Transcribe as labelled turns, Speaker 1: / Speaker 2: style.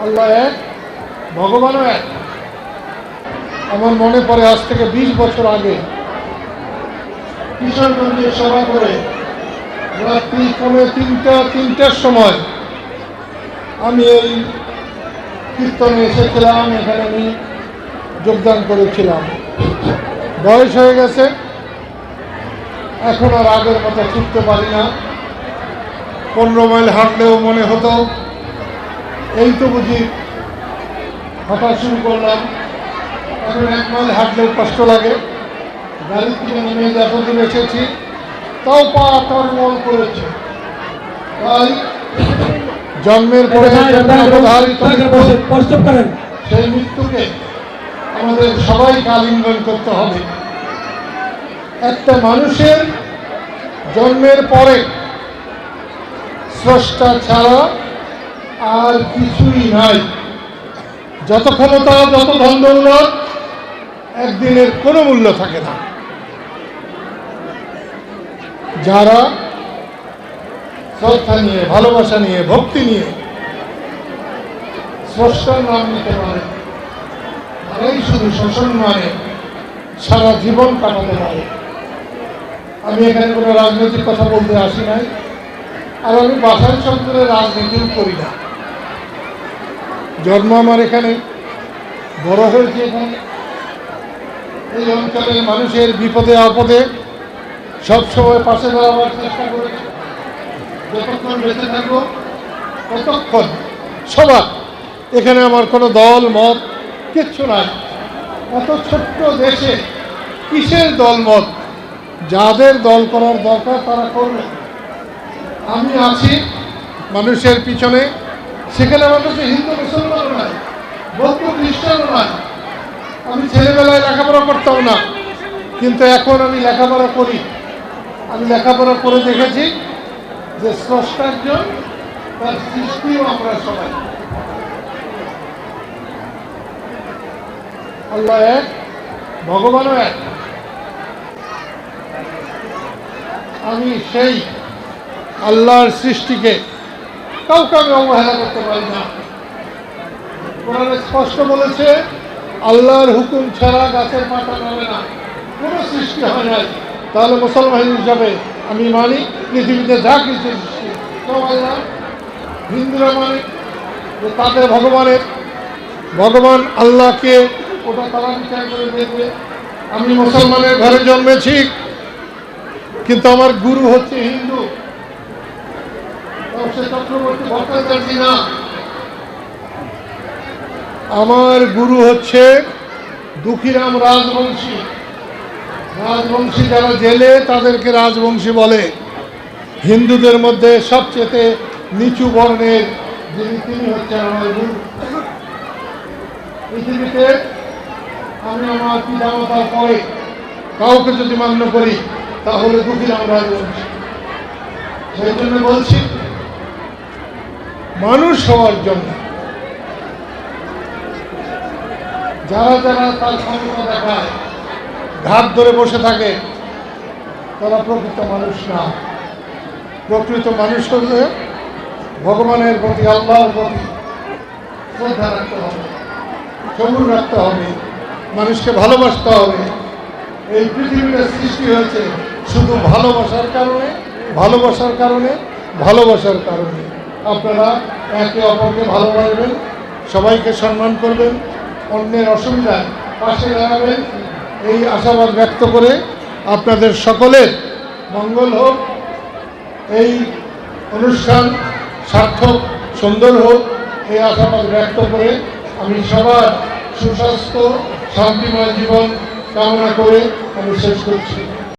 Speaker 1: আল্লাহ এক, ভগবানও এক। আমার মনে পড়ে আজ থেকে 20 বছর আগে কিশোরগঞ্জে সভা করে রাত্রি 3টার সময় আমি এই কীর্তনে এসেছিলাম। এখানে আমি যোগদান করেছিলাম। বয়স হয়ে গেছে, এখন আর আগের মতো ছুটতে পারি না। 15 মাইল হাঁটলেও মনে হতো এই তো বুঝি হাঁটা শুরু করলাম। এখন 1 মাইল হাঁটলেও কষ্ট লাগে। গাড়ি থেকে নেমে যতদূর এসেছি তাও পা টলমল করেছে। তাই জন্মের পরে সেই মৃত্যুকে আমাদের সবাইকে আলিঙ্গন করতে হবে। একটা মানুষের জন্মের পরে স্রষ্টা ছাড়া আর কিছুই নাই। যত ক্ষমতা, যত ধন দৌলত, একদিনের কোনো মূল্য থাকে না। যারা শ্রদ্ধা নিয়ে, ভালোবাসা নিয়ে, ভক্তি নিয়ে স্রষ্টার নাম নিতে পারে, তারাই শুধু সসম্মানে সারা জীবন কাটাতে পারে। আমি এখানে কোনো রাজনৈতিক কথা বলতে আসি নাই, আর আমি বাসায় সন্তানের রাজনীতিও করি না। জন্ম আমার এখানে, বড় হয়েছে এখানে। এই অঞ্চলের মানুষের বিপদে আপদে সবসময় পাশে দাঁড়াবার চেষ্টা করেছি। যতক্ষণ বেঁচে থাকবো ততক্ষণ সবার। এখানে আমার কোনো দল মত কিচ্ছু নাই। এত ছোট্ট দেশে কিসের দল মত? যাদের দল করার দরকার তারা করবে। আমি আছি মানুষের পিছনে। সেখানে আমার কাছে হিন্দু মুসলমান নয়, বৌদ্ধ খ্রিস্টানও নয়। আমি ছেলেবেলায় লেখাপড়া করতাম না, কিন্তু এখন আমি লেখাপড়া করি। আমি লেখাপড়া করে দেখেছি যে স্রষ্টার্জন, তার সৃষ্টিও আমরা সবাই। আল্লাহ এক, ভগবানও এক। আমি সেই আল্লাহর সৃষ্টিকে কাউকে আমি অবহেলা করতে পারি না। কোরআনে স্পষ্ট বলেছে, আল্লাহর হুকুম ছাড়া গাছের পাতা নামে না, কোনো সৃষ্টি হয় নাই। তাহলে মুসলমান হিসাবে আমি মানি পৃথিবীতে যা কিছু সৃষ্টি সব আল্লাহ। হিন্দুরা মানে যে তাদের ভগবান আল্লাহকে ওটা তারা বিচার করে দেখবে। আমি মুসলমানের ঘরে জন্মেছি, কিন্তু আমার গুরু হচ্ছে হিন্দু, সে চক্রবর্তী ভট্টাচার্য না। আমার গুরু হচ্ছে দুঃখীরাম রাজবংশী। রাজবংশী যারা জেলে তাদেরকে রাজবংশী বলে। হিন্দুদের মধ্যে সবচেয়ে নিচু বর্ণের যিনি, তিনি হচ্ছেন আমার গুরু। পৃথিবীতে আমি আমার পিতামাতার পরে কাউকে যদি মান্য করি তাহলে দুঃখীরাম রাজবংশী। সেই জন্য বলছি, মানুষ হওয়ার জন্য যারা যারা তার ক্ষমতা দেখায়, ঘাট ধরে বসে থাকে, তারা প্রকৃত মানুষ না। প্রকৃত মানুষ হলে ভগবানের প্রতি, আল্লাহর প্রতি শ্রদ্ধা রাখতে হবে, সবুর রাখতে হবে, মানুষকে ভালোবাসতে হবে। এই পৃথিবীটা সৃষ্টি হয়েছে শুধু ভালোবাসার কারণে, ভালোবাসার কারণে, ভালোবাসার কারণে। আপনারা একে অপরকে ভালোবাসবেন, সবাইকে সম্মান করবেন, অন্যের অসুবিধায় পাশে দাঁড়াবেন, এই আশাবাদ ব্যক্ত করে আপনাদের সকলের মঙ্গল হোক, এই অনুষ্ঠান সার্থক সুন্দর হোক, এই আশাবাদ ব্যক্ত করে আমি সবার সুস্বাস্থ্য, শান্তিময় জীবন কামনা করে আমি শেষ করছি।